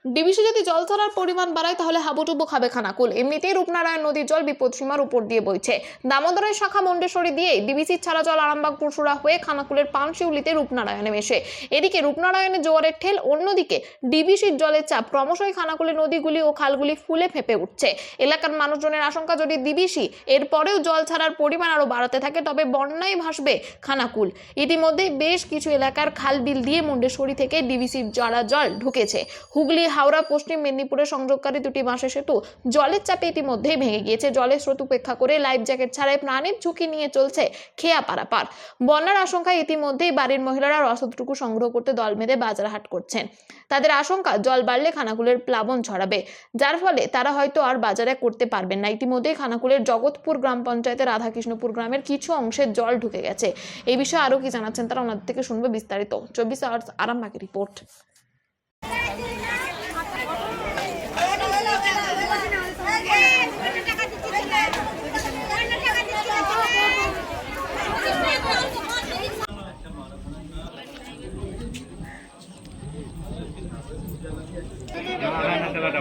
DBC যদি জল ছাড়ার পরিমাণ বাড়ায় তাহলে হাবুডুবু খাবে খানাকুল। এমনিতেই রূপনারায়ণ নদীর জল বিপদসীমার উপর দিয়ে বইছে। দামোদরের শাখা মুন্ডেশ্বরী দিয়ে ডিবিসির ছাড়া জল আরামবাগ পুরসুরা হয়ে খানাকুলের পানশিউলিতে রূপনারায়ণে মেশে। এদিকে রূপনারায়ণে জোয়ারের ঠেল, অন্যদিকে ডিবিসির জলের চাপ ক্রমশই খানাকুলের নদীগুলি ও খালগুলি ফুলে ফেঁপে উঠছে। এলাকার মানুষজনের আশঙ্কা, যদি ডিবিসি এরপরেও জল ছাড়ার পরিমাণ আরও বাড়াতে থাকে তবে বন্যায় ভাসবে খানাকুল। ইতিমধ্যে বেশ কিছু এলাকার খাল বিল দিয়ে মুন্ডেশ্বরী থেকে ডিবিসির জল ঢুকেছে। হুগলি হাওড়া পশ্চিম মেদিনীপুরের সংযোগকারী দুটি বাঁশের সেতু জলের চাপে ইতিমধ্যেই ভেঙে গিয়েছে। জলের স্রোত উপেক্ষা করে লাইফ জ্যাকেট ছাড়াই প্রাণের ঝুঁকি নিয়ে চলছে খেয়া পারাপার। বন্যার আশঙ্কায় ইতিমধ্যেই বাড়ির মহিলারা রসদটুকু সংগ্রহ করতে দল বেঁধে বাজার হাট করছেন। তাদের আশঙ্কা, জল বাড়লে খানাকুলের প্লাবন ছড়াবে, যার ফলে তারা হয়তো আর বাজারে করতে পারবেন না। ইতিমধ্যেই খানাকুলের জগৎপুর গ্রাম পঞ্চায়েতের রাধাকৃষ্ণপুর গ্রামের কিছু অংশে জল ঢুকে গেছে। এই বিষয়ে আরো কি জানাচ্ছেন তারা, ওনাদের থেকে শুনবে বিস্তারিত। 24 আওয়ার্স আরামবাগের রিপোর্ট।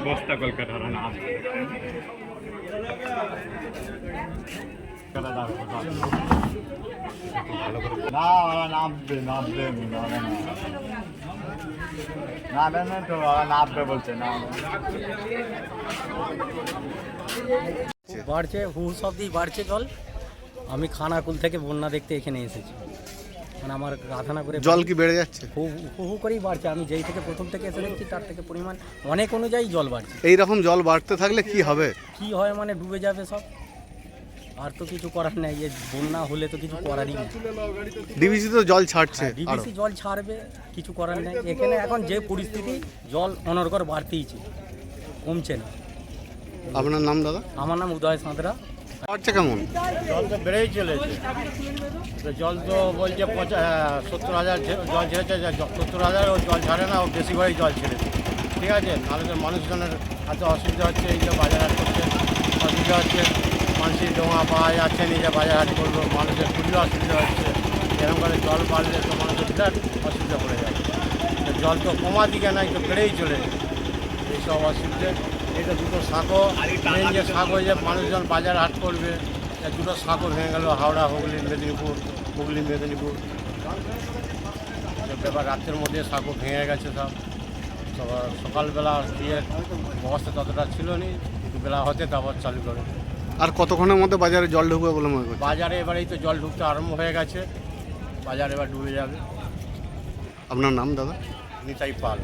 বস্তা কলকাতা নামবে বলছে না বাড়ছে, হুস অব্দি বাড়ছে জল। আমি খানাকুল থেকে বন্যা দেখতে এখানে এসেছি, মানে আমার রাধানা করে জল কি বেড়ে যাচ্ছে? হু হু করেই বাড়ছে। আমি যেই থেকে প্রথম থেকে এসে দেখছি তার থেকে পরিমাণ অনেক অনুযায়ী জল বাড়ছে। এই রকম জল বাড়তে থাকলে কি হবে? কি হয় মানে ডুবে যাবে সব, আর তো কিছু করার নেই। এই বন্যা হলে তো কিছু করারই নেই। ডিবিসি তো জল ছাড়ছে, ডিবিসি জল ছাড়বে, কিছু করার নেই। এখানে এখন যে পরিস্থিতি, জল অনর্গল বাড়তেইছে, কমছে না। আপনার নাম দাদা? আমার নাম উদয় সাঁতরা। বাড়ছে কেমন? জল তো বেড়েই চলেছে। জল তো বলছে 70,000 জল ছেড়েছে, 70,000 ও জল ছাড়ে না, ও বেশি করে জল ছেড়েছে। ঠিক আছে, নাহলে মানুষজনের এত অসুবিধা হচ্ছে। এই যে বাজার হাট করছে অসুবিধা হচ্ছে, মানুষের ডোঙা পাওয়া যাচ্ছে, নিজে বাজার হাট করলো, মানুষের খুবই অসুবিধা হচ্ছে। এরকম করে জল বাড়লে তো মানুষের বিরাট অসুবিধা পড়ে যায়। জল তো কমা দিকে নাই, তো বেড়েই চলেছে। এইসব অসুবিধে, এটা দুটো সাঁকো মেন যে সাঁকো, যে মানুষজন বাজার হাট করবে, দুটো সাঁকো ভেঙে গেল, হাওড়া হুগলি মেদিনীপুর, হুগলি মেদিনীপুর। ব্যাপার রাতের মধ্যে সাঁকো ভেঙে গেছে সব। সকালবেলা দিয়ে অবস্থা ততটা ছিল না, দুবেলা হতে তারপর চালু করে। আর কতক্ষণের মধ্যে বাজারে জল ঢুকবে বলে মনে করছেন? বাজারে এবারেই তো জল ঢুকতে আরম্ভ হয়ে গেছে, বাজার এবার ডুবে যাবে। আপনার নাম দাদা? নিতাই পাল।